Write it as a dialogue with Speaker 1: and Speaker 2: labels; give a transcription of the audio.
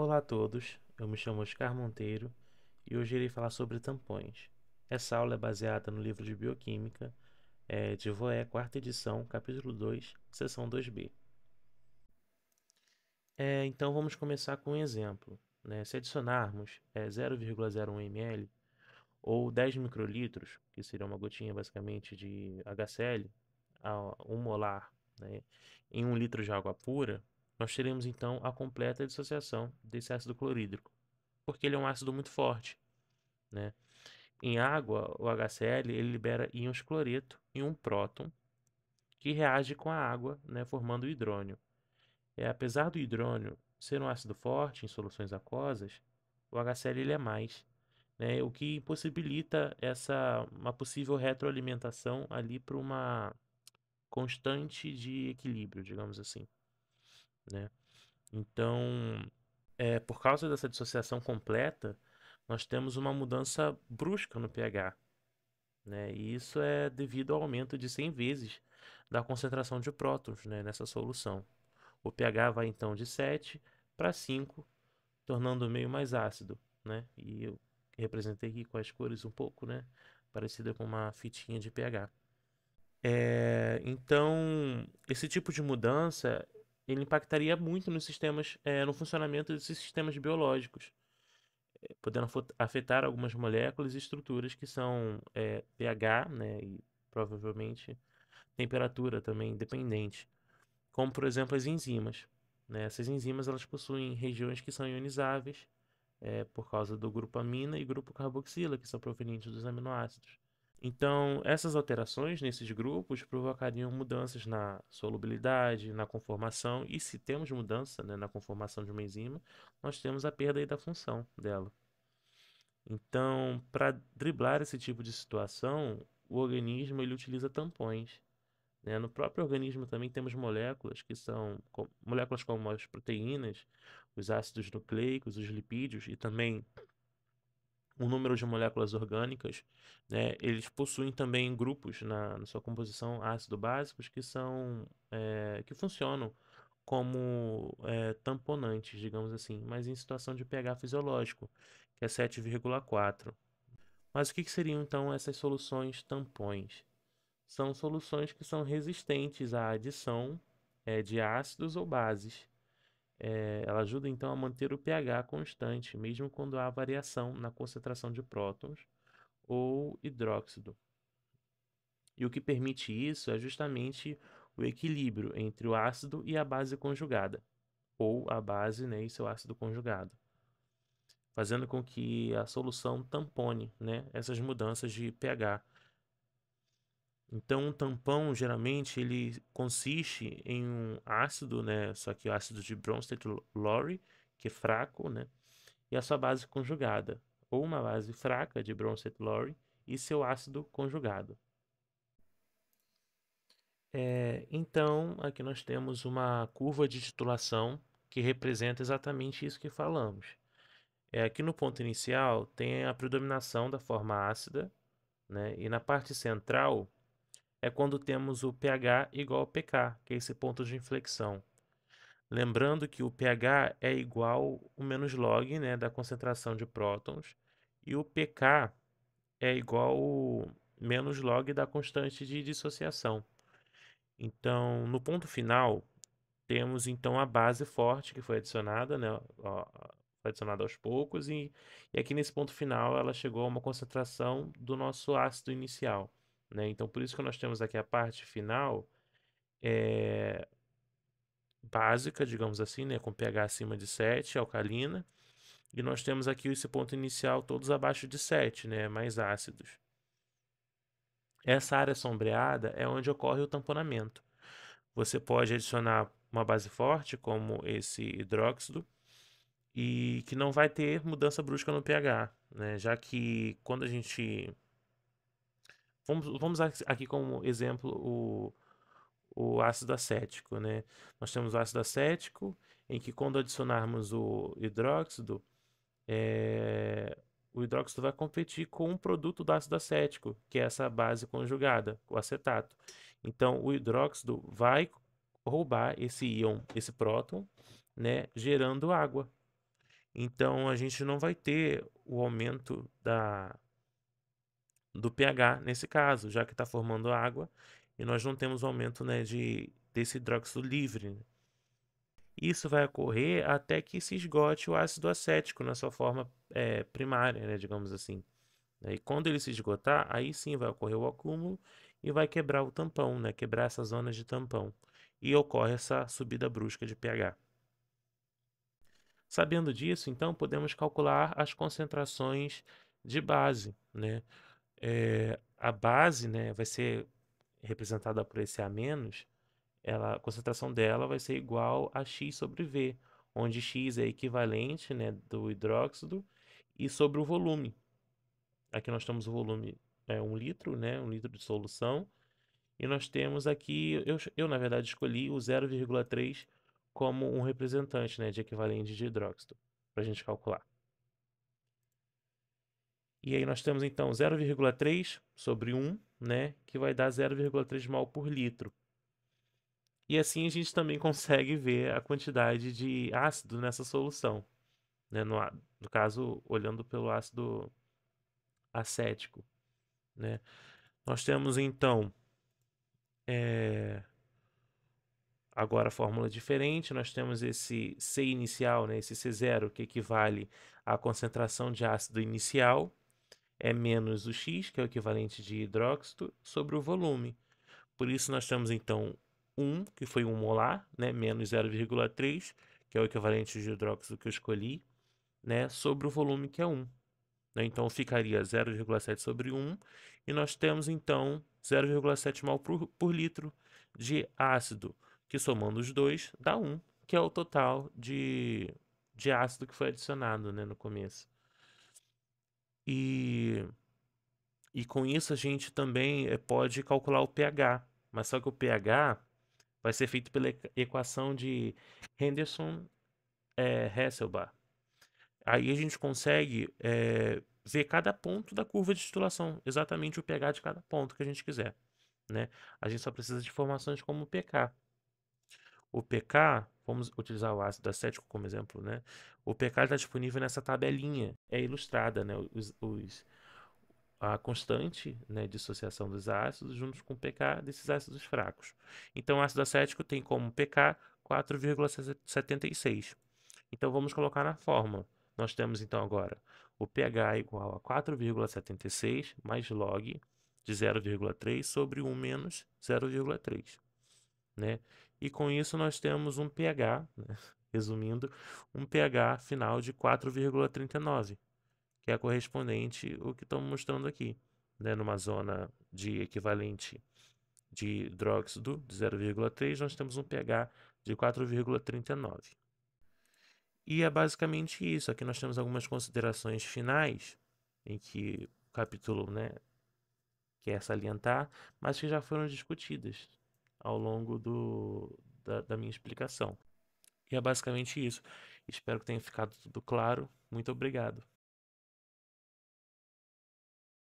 Speaker 1: Olá a todos, eu me chamo Oscar Monteiro e hoje irei falar sobre tampões. Essa aula é baseada no livro de Bioquímica, de Voé, quarta edição, capítulo 2, seção 2b. Então vamos começar com um exemplo, né? Se adicionarmos 0,01 ml ou 10 microlitros, que seria uma gotinha basicamente de HCl, a 1 molar, né, em 1 litro de água pura, nós teremos então a completa dissociação desse ácido clorídrico, porque ele é um ácido muito forte, né? Em água, o HCl ele libera íons cloreto e um próton que reage com a água, né, formando o hidrônio. Apesar do hidrônio ser um ácido forte em soluções aquosas, o HCl ele é mais, né, o que impossibilita uma possível retroalimentação ali para uma constante de equilíbrio, digamos assim, né? Então, por causa dessa dissociação completa, nós temos uma mudança brusca no pH, né? E isso é devido ao aumento de 100 vezes da concentração de prótons, né, nessa solução. O pH vai então de 7 para 5, tornando o meio mais ácido, né? E eu representei aqui com as cores um pouco, né, parecida com uma fitinha de pH. Então, esse tipo de mudança ele impactaria muito nos sistemas, no funcionamento desses sistemas biológicos, podendo afetar algumas moléculas e estruturas que são pH, né, e provavelmente temperatura também dependente, como por exemplo as enzimas, né? Essas enzimas elas possuem regiões que são ionizáveis por causa do grupo amina e grupo carboxila, que são provenientes dos aminoácidos. Então, essas alterações nesses grupos provocariam mudanças na solubilidade, na conformação, e se temos mudança, né, na conformação de uma enzima, nós temos a perda aí da função dela. Então, para driblar esse tipo de situação, o organismo ele utiliza tampões, né? No próprio organismo também temos moléculas que são moléculas como as proteínas, os ácidos nucleicos, os lipídios e também um número de moléculas orgânicas, né? Eles possuem também grupos na sua composição ácido-básicos que funcionam como tamponantes, digamos assim, mas em situação de pH fisiológico, que é 7,4. Mas o que seriam então essas soluções tampões? São soluções que são resistentes à adição de ácidos ou bases. Ela ajuda então a manter o pH constante, mesmo quando há variação na concentração de prótons ou hidróxido. E o que permite isso é justamente o equilíbrio entre o ácido e a base conjugada, ou a base, né, e seu ácido conjugado, fazendo com que a solução tampone, né, essas mudanças de pH. Então, um tampão, geralmente, ele consiste em um ácido, né? Só que o ácido de Bronsted-Lowry, que é fraco, né? E a sua base conjugada, ou uma base fraca de Bronsted-Lowry e seu ácido conjugado. Então, aqui nós temos uma curva de titulação que representa exatamente isso que falamos. Aqui no ponto inicial tem a predominação da forma ácida, né? E na parte central é quando temos o pH igual ao pK, que é esse ponto de inflexão. Lembrando que o pH é igual ao menos log, né, da concentração de prótons, e o pK é igual ao menos log da constante de dissociação. Então, no ponto final, temos então a base forte que foi adicionada, né, foi adicionada aos poucos, e aqui nesse ponto final ela chegou a uma concentração do nosso ácido inicial, né? Então, por isso que nós temos aqui a parte final é, básica, digamos assim, né, com pH acima de 7, alcalina, e nós temos aqui esse ponto inicial todos abaixo de 7, né, mais ácidos. Essa área sombreada é onde ocorre o tamponamento. Você pode adicionar uma base forte, como esse hidróxido, e que não vai ter mudança brusca no pH, né, já que quando a gente... Vamos usar aqui como exemplo o ácido acético, né? Nós temos o ácido acético, em que quando adicionarmos é, o hidróxido vai competir com um produto do ácido acético, que é essa base conjugada, o acetato. Então, o hidróxido vai roubar esse íon, esse próton, né, gerando água. Então a gente não vai ter o aumento do pH nesse caso, já que está formando água e nós não temos o aumento, né, desse hidróxido livre. Isso vai ocorrer até que se esgote o ácido acético na sua forma primária, né, digamos assim. E quando ele se esgotar, aí sim vai ocorrer o acúmulo e vai quebrar o tampão, né, quebrar essas zonas de tampão. E ocorre essa subida brusca de pH. Sabendo disso, então, podemos calcular as concentrações de base, né? A base, né, vai ser representada por esse A-, a concentração dela vai ser igual a X sobre V, onde X é equivalente, né, do hidróxido e sobre o volume. Aqui nós temos o volume 1 litro, né, 1 litro de solução, e nós temos aqui, eu na verdade escolhi o 0,3 como um representante, né, de equivalente de hidróxido, para a gente calcular. E aí nós temos então 0,3 sobre 1, né, que vai dar 0,3 mol por litro. E assim a gente também consegue ver a quantidade de ácido nessa solução, né, no caso, olhando pelo ácido acético, né. Nós temos então agora a fórmula diferente, nós temos esse C inicial, né, esse C0, que equivale à concentração de ácido inicial, é menos o X, que é o equivalente de hidróxido, sobre o volume. Por isso nós temos então 1, que foi 1 molar, né, menos 0,3, que é o equivalente de hidróxido que eu escolhi, né, sobre o volume que é 1. Né? Então ficaria 0,7 sobre 1, e nós temos então 0,7 mol por litro de ácido, que somando os dois dá 1, que é o total de ácido que foi adicionado, né, no começo. E com isso a gente também pode calcular o pH, mas só que o pH vai ser feito pela equação de Henderson-Hasselbalch. Aí a gente consegue ver cada ponto da curva de titulação, exatamente o pH de cada ponto que a gente quiser, né? A gente só precisa de informações como o pK. O pK, vamos utilizar o ácido acético como exemplo, né? O pK está disponível nessa tabelinha, é ilustrada, né? A constante, né, de dissociação dos ácidos juntos com o pK desses ácidos fracos. Então, o ácido acético tem como pK 4,76. Então, vamos colocar na fórmula. Nós temos, então, agora o pH igual a 4,76 mais log de 0,3 sobre 1 menos 0,3. Né? E com isso nós temos um pH, né? Resumindo, um pH final de 4,39, que é correspondente ao que estamos mostrando aqui, né? Numa zona de equivalente de hidróxido de 0,3, nós temos um pH de 4,39. E é basicamente isso. Aqui nós temos algumas considerações finais, em que o capítulo, né, quer salientar, mas que já foram discutidas ao longo da minha explicação. E é basicamente isso. Espero que tenha ficado tudo claro. Muito obrigado.